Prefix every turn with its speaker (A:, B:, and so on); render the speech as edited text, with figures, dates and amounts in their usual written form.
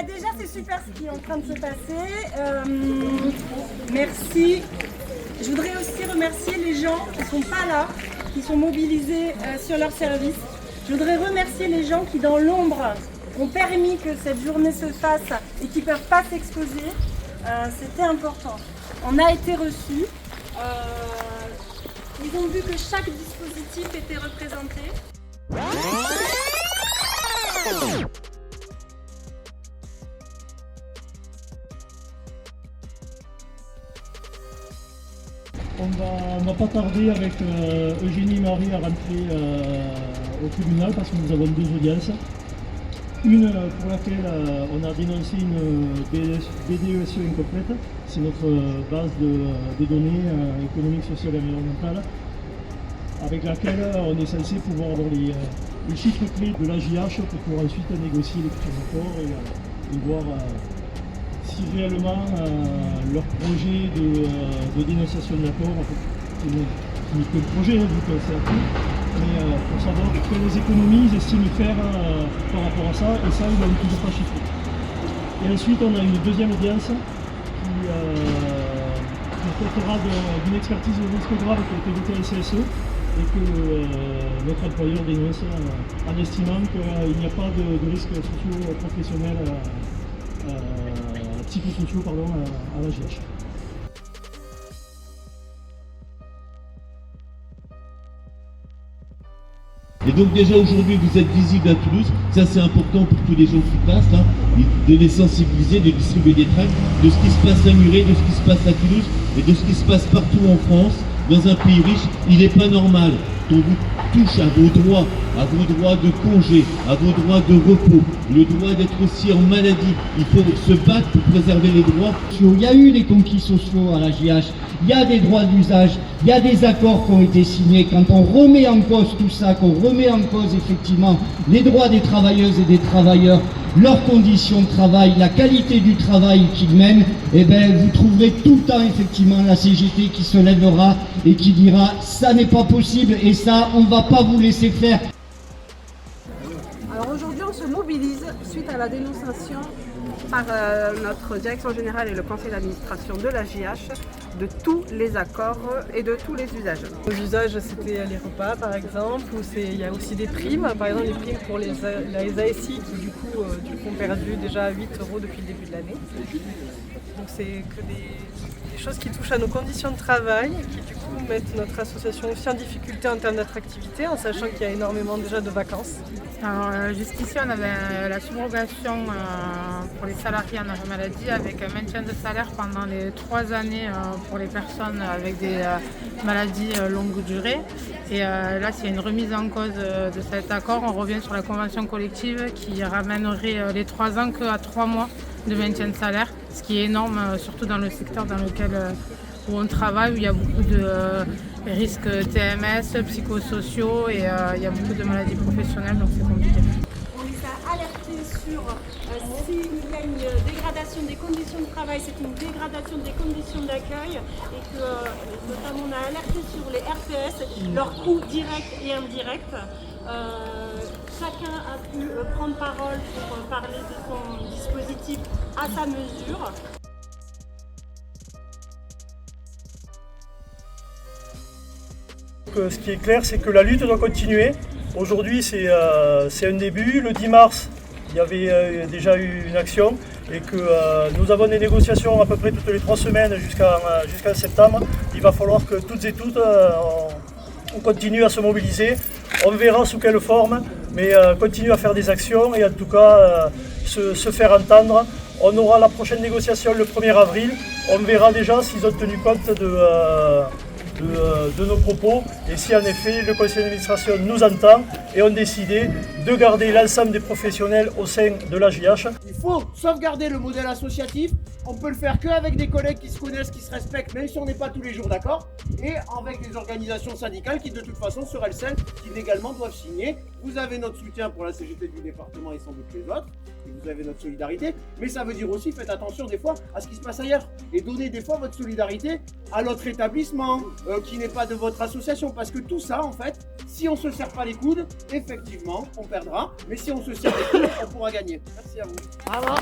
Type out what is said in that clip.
A: Déjà c'est super ce qui est en train de se passer. Merci. Je voudrais aussi remercier les gens qui ne sont pas là, qui sont mobilisés sur leur service. Je voudrais remercier les gens qui dans l'ombre ont permis que cette journée se fasse et qui ne peuvent pas s'exposer. C'était important. On a été reçus. Ils ont vu que chaque dispositif était représenté.
B: On va pas tarder avec Eugénie et Marie à rentrer au tribunal parce que nous avons deux audiences. Une pour laquelle on a dénoncé une BDESE incomplète, c'est notre base de données économiques, sociales et environnementales, avec laquelle on est censé pouvoir avoir les chiffres clés de l'AJH pour pouvoir ensuite négocier les futurs accords et voir si réellement leur projet de dénonciation de l'accord, qui n'est que le projet, vu que c'est un tout, mais pour savoir quelles économies ils estiment faire par rapport à ça, et ça ils n'ont toujours pas chiffré. Et ensuite on a une deuxième audience qui traitera d'une expertise de risque grave qui a été votée à la CSE et que notre employeur dénonce en estimant qu'il n'y a pas de risques socio-professionnels psychosociaux à l'AJH.
C: Et donc déjà aujourd'hui vous êtes visible à Toulouse, ça c'est important pour tous les gens qui passent, hein, de les sensibiliser, de distribuer des tracts, de ce qui se passe à Muret, de ce qui se passe à Toulouse et de ce qui se passe partout en France, dans un pays riche. Il n'est pas normal qu'on vous touche à vos droits de congé, à vos droits de repos, le droit d'être aussi en maladie. Il faut se battre pour préserver les droits.
D: Il y a eu des conquis sociaux à la JH, il y a des droits d'usage, il y a des accords qui ont été signés. Quand on remet en cause tout ça, qu'on remet en cause effectivement les droits des travailleuses et des travailleurs, leurs conditions de travail, la qualité du travail qu'ils mènent, eh ben, vous trouverez tout le temps effectivement la CGT qui se lèvera et qui dira ça n'est pas possible et ça on ne va pas vous laisser faire.
E: Alors aujourd'hui on se mobilise suite à la dénonciation par notre direction générale et le conseil d'administration de la JH de tous les accords et de tous les usages.
F: Aux usages, c'était les repas par exemple, ou il y a aussi des primes, par exemple les primes pour les ASI qui du coup ont perdu déjà 8 € depuis le début de l'année. Donc c'est que des choses qui touchent à nos conditions de travail, qui du coup mettent notre association aussi en difficulté en termes d'attractivité, en sachant qu'il y a énormément déjà de vacances.
G: Alors jusqu'ici on avait la subrogation pour les salariés en arrêt maladie avec un maintien de salaire pendant les 3 années pour les personnes avec des maladies longue durée. Et là s'il y a une remise en cause de cet accord, on revient sur la convention collective qui ramènerait les 3 ans qu'à 3 mois de maintien de salaire, ce qui est énorme surtout dans le secteur dans lequel où on travaille, où il y a beaucoup de risques TMS, psychosociaux et il y a beaucoup de maladies professionnelles, donc c'est compliqué.
A: On les a alertés sur s'il y a une dégradation des conditions de travail, c'est une dégradation des conditions d'accueil et que notamment on a alerté sur les RPS, leurs coûts directs et indirects. Chacun a pu prendre parole pour parler de son dispositif à sa mesure.
B: Ce qui est clair, c'est que la lutte doit continuer. Aujourd'hui, c'est un début. Le 10 mars, il y avait déjà eu une action et que nous avons des négociations à peu près toutes les 3 semaines jusqu'à septembre. Il va falloir que toutes et toutes on continue à se mobiliser. On verra sous quelle forme, mais continue à faire des actions et en tout cas se faire entendre. On aura la prochaine négociation le 1er avril. On verra déjà s'ils ont tenu compte de nos propos et si en effet le conseil d'administration nous entend et ont décidé de garder l'ensemble des professionnels au sein de l'AJH.
H: Il faut sauvegarder le modèle associatif, on peut le faire qu'avec des collègues qui se connaissent, qui se respectent, même si on n'est pas tous les jours d'accord, et avec les organisations syndicales qui de toute façon seraient celles qui légalement doivent signer. Vous avez notre soutien pour la CGT du département et sans doute les autres. et vous avez notre solidarité, mais ça veut dire aussi faites attention des fois à ce qui se passe ailleurs et donnez des fois votre solidarité à l'autre établissement qui n'est pas de votre association, parce que tout ça en fait, si on se serre pas les coudes, effectivement on perdra, mais si on se serre les coudes, on pourra gagner. Merci à vous.
F: Bravo.